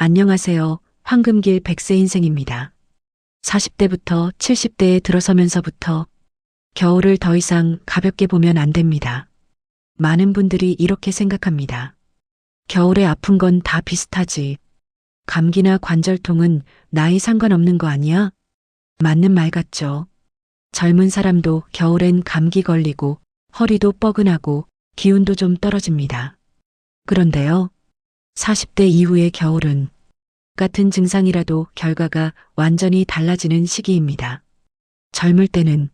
안녕하세요. 황금길 100세 인생입니다. 40대부터 70대에 들어서면서부터 겨울을 더 이상 가볍게 보면 안 됩니다. 많은 분들이 이렇게 생각합니다. 겨울에 아픈 건 다 비슷하지. 감기나 관절통은 나이 상관없는 거 아니야? 맞는 말 같죠. 젊은 사람도 겨울엔 감기 걸리고 허리도 뻐근하고 기운도 좀 떨어집니다. 그런데요, 40대 이후의 겨울은 같은 증상이라도 결과가 완전히 달라지는 시기입니다. 젊을 때는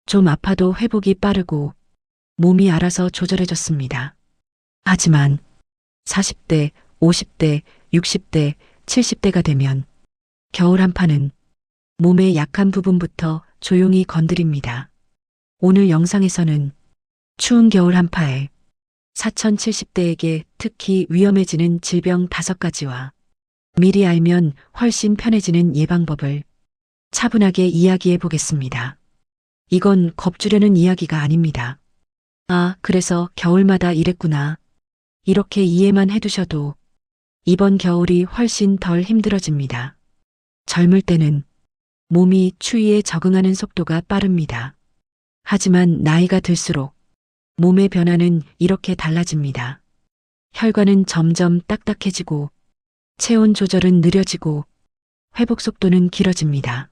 좀 아파도 회복이 빠르고 몸이 알아서 조절해졌습니다. 하지만 40대, 50대, 60대, 70대가 되면 겨울 한파는 몸의 약한 부분부터 조용히 건드립니다. 오늘 영상에서는 추운 겨울 한파에 4070대에게 특히 위험해지는 질병 5가지와 미리 알면 훨씬 편해지는 예방법을 차분하게 이야기해 보겠습니다. 이건 겁주려는 이야기가 아닙니다. 아, 그래서 겨울마다 이랬구나. 이렇게 이해만 해두셔도 이번 겨울이 훨씬 덜 힘들어집니다. 젊을 때는 몸이 추위에 적응하는 속도가 빠릅니다. 하지만 나이가 들수록 몸의 변화는 이렇게 달라집니다. 혈관은 점점 딱딱해지고 체온 조절은 느려지고 회복 속도는 길어집니다.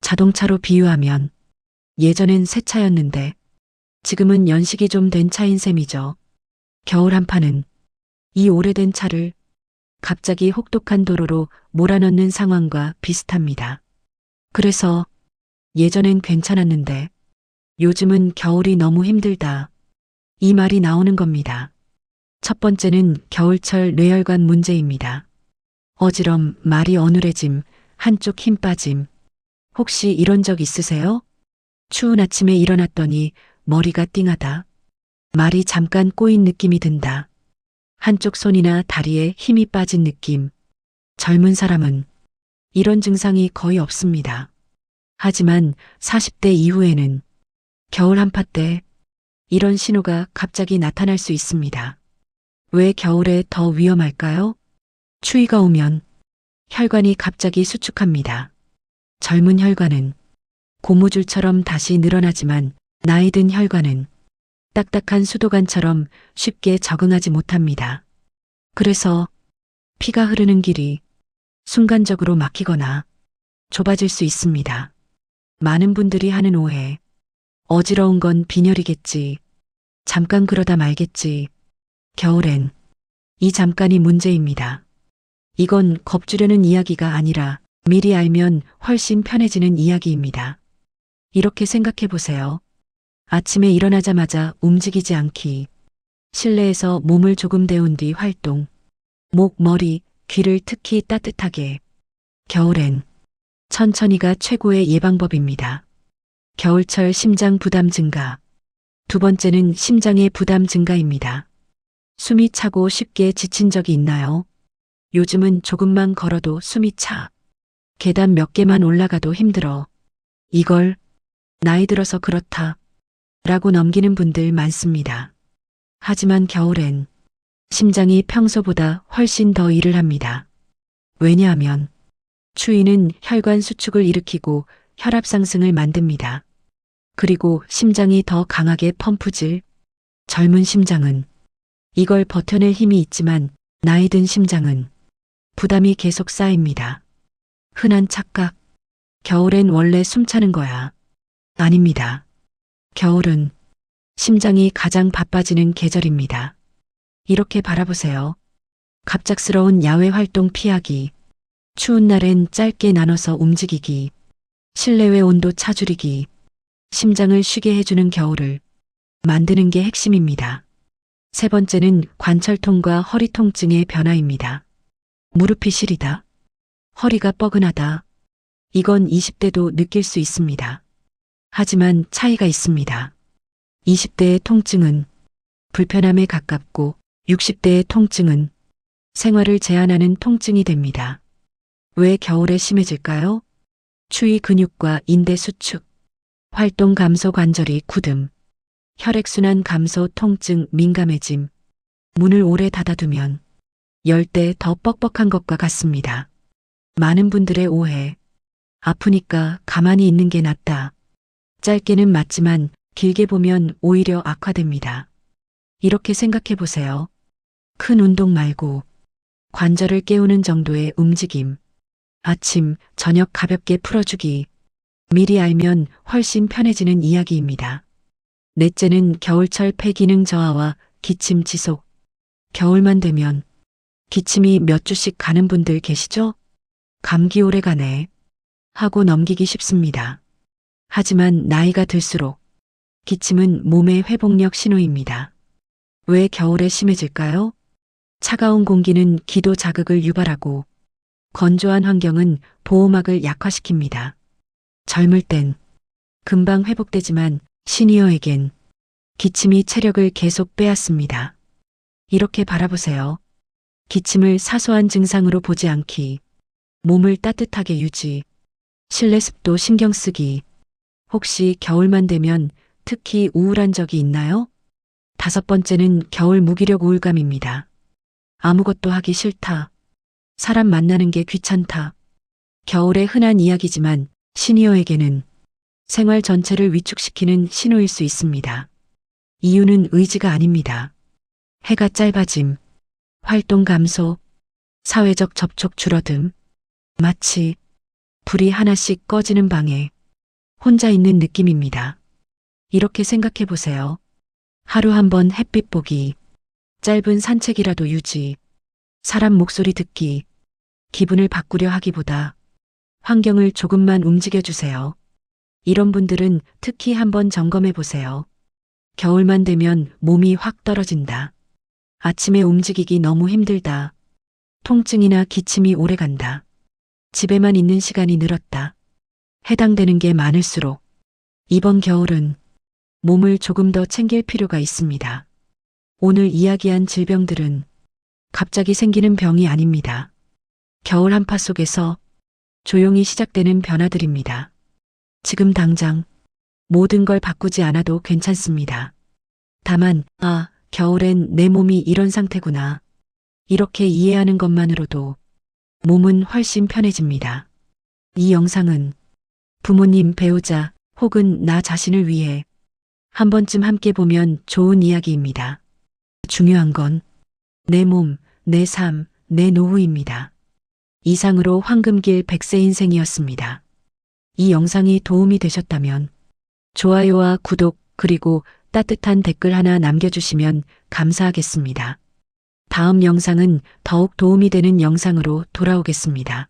자동차로 비유하면 예전엔 새 차였는데 지금은 연식이 좀 된 차인 셈이죠. 겨울 한파는 이 오래된 차를 갑자기 혹독한 도로로 몰아넣는 상황과 비슷합니다. 그래서 예전엔 괜찮았는데 요즘은 겨울이 너무 힘들다. 이 말이 나오는 겁니다. 첫 번째는 겨울철 뇌혈관 문제입니다. 어지럼, 말이 어눌해짐, 한쪽 힘 빠짐. 혹시 이런 적 있으세요? 추운 아침에 일어났더니 머리가 띵하다. 말이 잠깐 꼬인 느낌이 든다. 한쪽 손이나 다리에 힘이 빠진 느낌. 젊은 사람은 이런 증상이 거의 없습니다. 하지만 40대 이후에는 겨울 한파 때 이런 신호가 갑자기 나타날 수 있습니다. 왜 겨울에 더 위험할까요? 추위가 오면 혈관이 갑자기 수축합니다. 젊은 혈관은 고무줄처럼 다시 늘어나지만 나이 든 혈관은 딱딱한 수도관처럼 쉽게 적응하지 못합니다. 그래서 피가 흐르는 길이 순간적으로 막히거나 좁아질 수 있습니다. 많은 분들이 하는 오해. 어지러운 건 빈혈이겠지. 잠깐 그러다 말겠지. 겨울엔 이 잠깐이 문제입니다. 이건 겁주려는 이야기가 아니라 미리 알면 훨씬 편해지는 이야기입니다. 이렇게 생각해 보세요. 아침에 일어나자마자 움직이지 않기. 실내에서 몸을 조금 데운 뒤 활동. 목, 머리, 귀를 특히 따뜻하게. 겨울엔 천천히가 최고의 예방법입니다. 겨울철 심장 부담 증가. 두 번째는 심장의 부담 증가입니다. 숨이 차고 쉽게 지친 적이 있나요? 요즘은 조금만 걸어도 숨이 차. 계단 몇 개만 올라가도 힘들어. 이걸 나이 들어서 그렇다 라고 넘기는 분들 많습니다. 하지만 겨울엔 심장이 평소보다 훨씬 더 일을 합니다. 왜냐하면 추위는 혈관 수축을 일으키고 혈압 상승을 만듭니다. 그리고 심장이 더 강하게 펌프질. 젊은 심장은 이걸 버텨낼 힘이 있지만 나이 든 심장은 부담이 계속 쌓입니다. 흔한 착각. 겨울엔 원래 숨차는 거야. 아닙니다. 겨울은 심장이 가장 바빠지는 계절입니다. 이렇게 바라보세요. 갑작스러운 야외 활동 피하기. 추운 날엔 짧게 나눠서 움직이기. 실내외 온도 차줄이기. 심장을 쉬게 해주는 겨울을 만드는 게 핵심입니다. 세 번째는 관절통과 허리 통증의 변화입니다. 무릎이 시리다. 허리가 뻐근하다. 이건 20대도 느낄 수 있습니다. 하지만 차이가 있습니다. 20대의 통증은 불편함에 가깝고 60대의 통증은 생활을 제한하는 통증이 됩니다. 왜 겨울에 심해질까요? 추위 근육과 인대 수축, 활동 감소 관절이 굳음, 혈액순환 감소 통증 민감해짐. 문을 오래 닫아두면 열 때 더 뻑뻑한 것과 같습니다. 많은 분들의 오해. 아프니까 가만히 있는 게 낫다. 짧게는 맞지만 길게 보면 오히려 악화됩니다. 이렇게 생각해 보세요. 큰 운동 말고 관절을 깨우는 정도의 움직임. 아침, 저녁 가볍게 풀어주기. 미리 알면 훨씬 편해지는 이야기입니다. 넷째는 겨울철 폐기능 저하와 기침 지속. 겨울만 되면 기침이 몇 주씩 가는 분들 계시죠? 감기 오래 가네 하고 넘기기 쉽습니다. 하지만 나이가 들수록 기침은 몸의 회복력 신호입니다. 왜 겨울에 심해질까요? 차가운 공기는 기도 자극을 유발하고 건조한 환경은 보호막을 약화시킵니다. 젊을 땐 금방 회복되지만 시니어에겐 기침이 체력을 계속 빼앗습니다. 이렇게 바라보세요. 기침을 사소한 증상으로 보지 않기, 몸을 따뜻하게 유지, 실내 습도 신경 쓰기. 혹시 겨울만 되면 특히 우울한 적이 있나요? 다섯 번째는 겨울 무기력 우울감입니다. 아무것도 하기 싫다. 사람 만나는 게 귀찮다. 겨울의 흔한 이야기지만 시니어에게는 생활 전체를 위축시키는 신호일 수 있습니다. 이유는 의지가 아닙니다. 해가 짧아짐, 활동 감소, 사회적 접촉 줄어듦, 마치 불이 하나씩 꺼지는 방에 혼자 있는 느낌입니다. 이렇게 생각해 보세요. 하루 한 번 햇빛 보기, 짧은 산책이라도 유지, 사람 목소리 듣기, 기분을 바꾸려 하기보다 환경을 조금만 움직여 주세요. 이런 분들은 특히 한번 점검해 보세요. 겨울만 되면 몸이 확 떨어진다. 아침에 움직이기 너무 힘들다. 통증이나 기침이 오래 간다. 집에만 있는 시간이 늘었다. 해당되는 게 많을수록 이번 겨울은 몸을 조금 더 챙길 필요가 있습니다. 오늘 이야기한 질병들은 갑자기 생기는 병이 아닙니다. 겨울 한파 속에서 조용히 시작되는 변화들입니다. 지금 당장 모든 걸 바꾸지 않아도 괜찮습니다. 다만, 겨울엔 내 몸이 이런 상태구나. 이렇게 이해하는 것만으로도 몸은 훨씬 편해집니다. 이 영상은 부모님, 배우자 혹은 나 자신을 위해 한 번쯤 함께 보면 좋은 이야기입니다. 중요한 건 내 몸, 내 삶, 내 노후입니다. 이상으로 황금길 100세 인생이었습니다. 이 영상이 도움이 되셨다면 좋아요와 구독 그리고 따뜻한 댓글 하나 남겨주시면 감사하겠습니다. 다음 영상은 더욱 도움이 되는 영상으로 돌아오겠습니다.